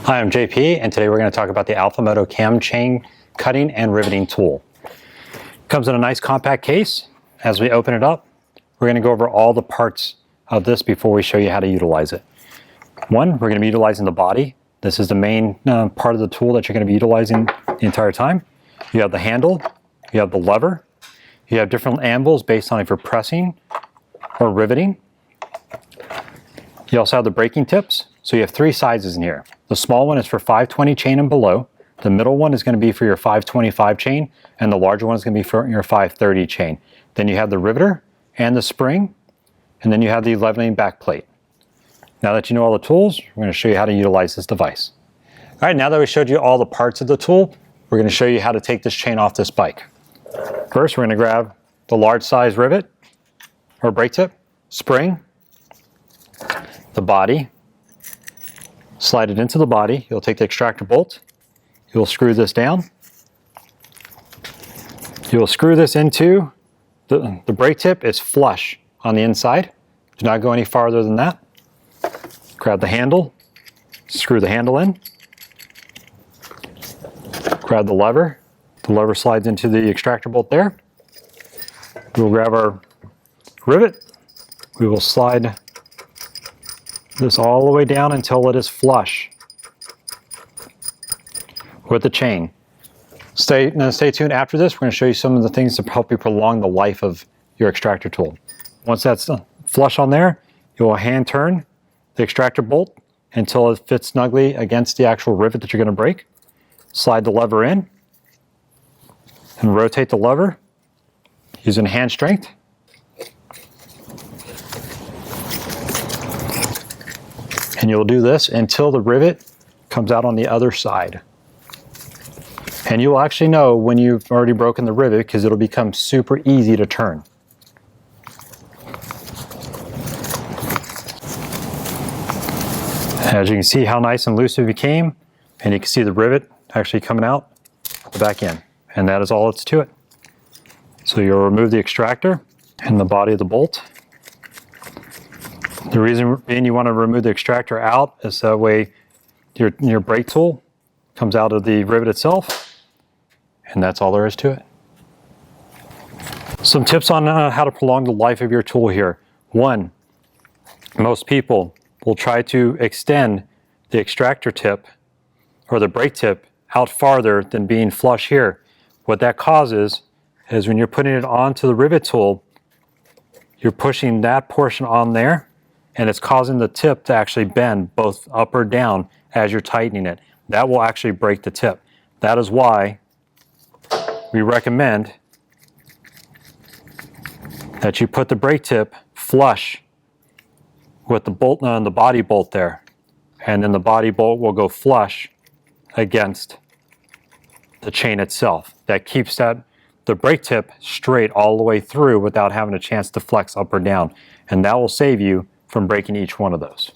Hi, I'm JP, and today we're going to talk about the MOTO cam chain cutting and riveting tool. Comes in a nice compact case. As we open it up, we're going to go over all the parts of this before we show you how to utilize it. One, we're going to be utilizing the body. This is the main part of the tool that you're going to be utilizing the entire time. You have the handle, you have the lever, you have different anvils based on if you're pressing or riveting. You also have the braking tips. So you have three sizes in here. The small one is for 520 chain and below. The middle one is going to be for your 525 chain, and the larger one is going to be for your 530 chain. Then you have the riveter and the spring, and then you have the leveling back plate. Now that you know all the tools, we're going to show you how to utilize this device. All right, now that we showed you all the parts of the tool, we're going to show you how to take this chain off this bike. First, we're going to grab the large size rivet or brake tip, spring, the body, slide it into the body. You'll take the extractor bolt. You'll screw this down. You'll screw this into the brake tip is flush on the inside. Do not go any farther than that. Grab the handle, screw the handle in. Grab the lever. The lever slides into the extractor bolt there. We'll grab our rivet. We will slide this all the way down until it is flush with the chain. Stay tuned after this. We're going to show you some of the things to help you prolong the life of your extractor tool. Once that's flush on there, you will hand turn the extractor bolt until it fits snugly against the actual rivet that you're going to break. Slide the lever in and rotate the lever using hand strength. And you'll do this until the rivet comes out on the other side. And you'll actually know when you've already broken the rivet because it'll become super easy to turn. As you can see how nice and loose it became, and you can see the rivet actually coming out the back end. And that is all it's to it. So you'll remove the extractor and the body of the bolt. The reason being you want to remove the extractor out is that way your brake tool comes out of the rivet itself, and that's all there is to it. Some tips on how to prolong the life of your tool here. One, most people will try to extend the extractor tip or the brake tip out farther than being flush here. What that causes is when you're putting it onto the rivet tool, you're pushing that portion on there, and it's causing the tip to actually bend both up or down as you're tightening it. That will actually break the tip. That is why we recommend that you put the brake tip flush with the bolt on the body bolt there, and then the body bolt will go flush against the chain itself. That keeps the brake tip straight all the way through without having a chance to flex up or down, and that will save you from breaking each one of those.